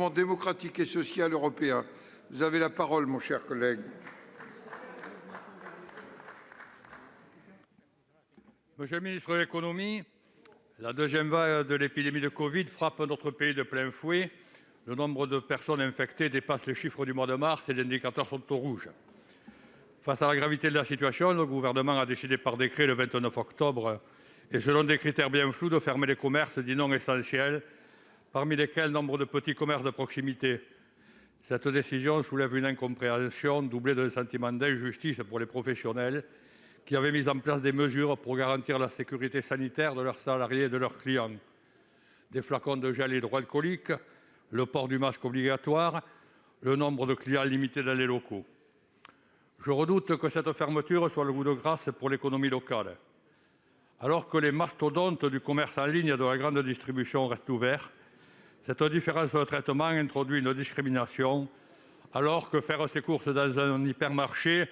démocratique et social européen. Vous avez la parole, mon cher collègue. Monsieur le ministre de l'économie, la deuxième vague de l'épidémie de Covid frappe notre pays de plein fouet. Le nombre de personnes infectées dépasse les chiffres du mois de mars et les indicateurs sont au rouge. Face à la gravité de la situation, le gouvernement a décidé par décret le 29 octobre, et selon des critères bien flous, de fermer les commerces dits non essentiels, parmi lesquels nombre de petits commerces de proximité. Cette décision soulève une incompréhension doublée d'un sentiment d'injustice pour les professionnels qui avaient mis en place des mesures pour garantir la sécurité sanitaire de leurs salariés et de leurs clients. Des flacons de gel hydroalcoolique, le port du masque obligatoire, le nombre de clients limité dans les locaux. Je redoute que cette fermeture soit le coup de grâce pour l'économie locale. Alors que les mastodontes du commerce en ligne et de la grande distribution restent ouverts, cette différence de traitement introduit une discrimination, alors que faire ses courses dans un hypermarché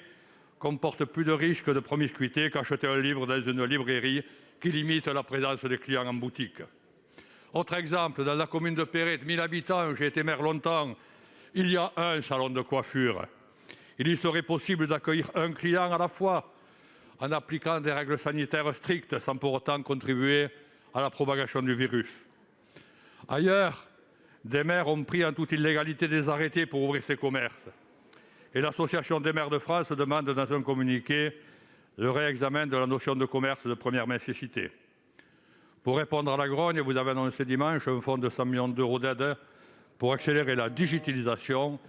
comporte plus de risques de promiscuité qu'acheter un livre dans une librairie qui limite la présence des clients en boutique. Autre exemple, dans la commune de Perret, de 1000 habitants, j'ai été maire longtemps, il y a un salon de coiffure. Il y serait possible d'accueillir un client à la fois, en appliquant des règles sanitaires strictes sans pour autant contribuer à la propagation du virus. Ailleurs, des maires ont pris en toute illégalité des arrêtés pour ouvrir ces commerces. Et l'Association des maires de France demande dans un communiqué le réexamen de la notion de commerce de première nécessité. Pour répondre à la grogne, vous avez annoncé dimanche un fonds de 100 millions d'euros d'aide pour accélérer la digitalisation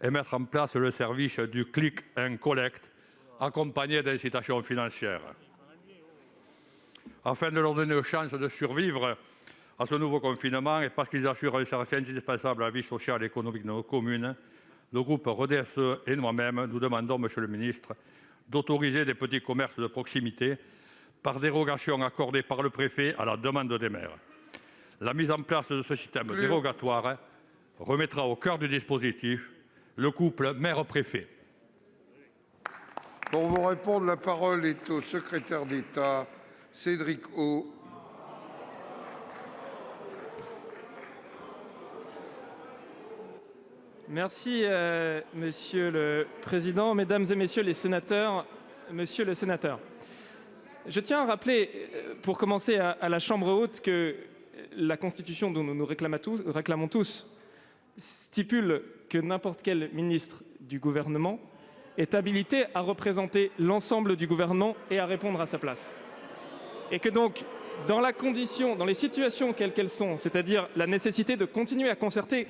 et mettre en place le service du click and collect, accompagné d'incitations financières. Afin de leur donner une chance de survivre à ce nouveau confinement et parce qu'ils assurent un service indispensable à la vie sociale et économique de nos communes, le groupe RDSE et moi-même, nous demandons, Monsieur le ministre, d'autoriser des petits commerces de proximité par dérogation accordée par le préfet à la demande des maires. La mise en place de ce système dérogatoire remettra au cœur du dispositif le couple maire-préfet. Pour vous répondre, la parole est au secrétaire d'État, Cédric O. Merci, Monsieur le Président, Mesdames et Messieurs les sénateurs. Monsieur le sénateur, je tiens à rappeler, pour commencer à la Chambre haute, que la Constitution dont nous réclamons tous stipule que n'importe quel ministre du gouvernement est habilité à représenter l'ensemble du gouvernement et à répondre à sa place. Et que donc, dans les situations quelles qu'elles sont, c'est-à-dire la nécessité de continuer à concerter,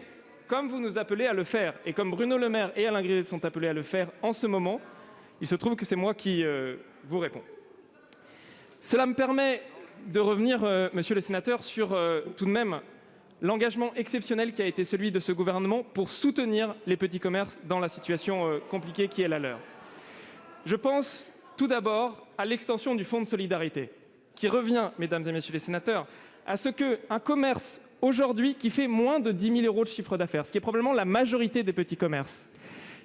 comme vous nous appelez à le faire, et comme Bruno Le Maire et Alain Griset sont appelés à le faire en ce moment, il se trouve que c'est moi qui vous réponds. Cela me permet de revenir, monsieur le sénateur, sur tout de même l'engagement exceptionnel qui a été celui de ce gouvernement pour soutenir les petits commerces dans la situation compliquée qui est la leur. Je pense tout d'abord à l'extension du fonds de solidarité, qui revient, mesdames et messieurs les sénateurs, à ce qu'un commerce aujourd'hui qui fait moins de 10 000 euros de chiffre d'affaires, ce qui est probablement la majorité des petits commerces,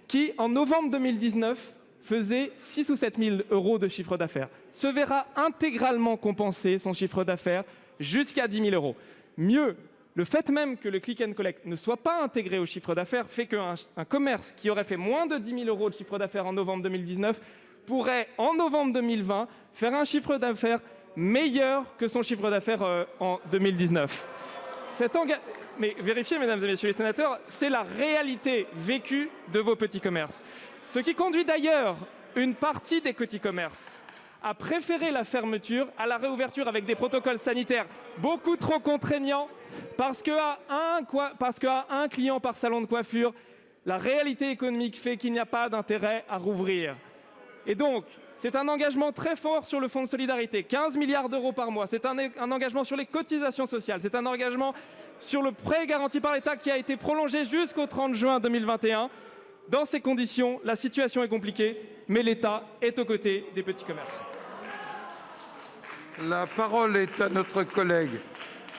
qui en novembre 2019 faisait 6 ou 7 000 euros de chiffre d'affaires, se verra intégralement compenser son chiffre d'affaires jusqu'à 10 000 euros. Mieux, le fait même que le click and collect ne soit pas intégré au chiffre d'affaires fait qu'un commerce qui aurait fait moins de 10 000 euros de chiffre d'affaires en novembre 2019 pourrait, en novembre 2020, faire un chiffre d'affaires meilleur que son chiffre d'affaires en 2019. Mais vérifiez, mesdames et messieurs les sénateurs, c'est la réalité vécue de vos petits commerces. Ce qui conduit d'ailleurs une partie des petits commerces à préférer la fermeture à la réouverture avec des protocoles sanitaires beaucoup trop contraignants parce qu'à un client par salon de coiffure, la réalité économique fait qu'il n'y a pas d'intérêt à rouvrir. Et donc, c'est un engagement très fort sur le fonds de solidarité, 15 milliards d'euros par mois. C'est un engagement sur les cotisations sociales. C'est un engagement sur le prêt garanti par l'État qui a été prolongé jusqu'au 30 juin 2021. Dans ces conditions, la situation est compliquée, mais l'État est aux côtés des petits commerces. La parole est à notre collègue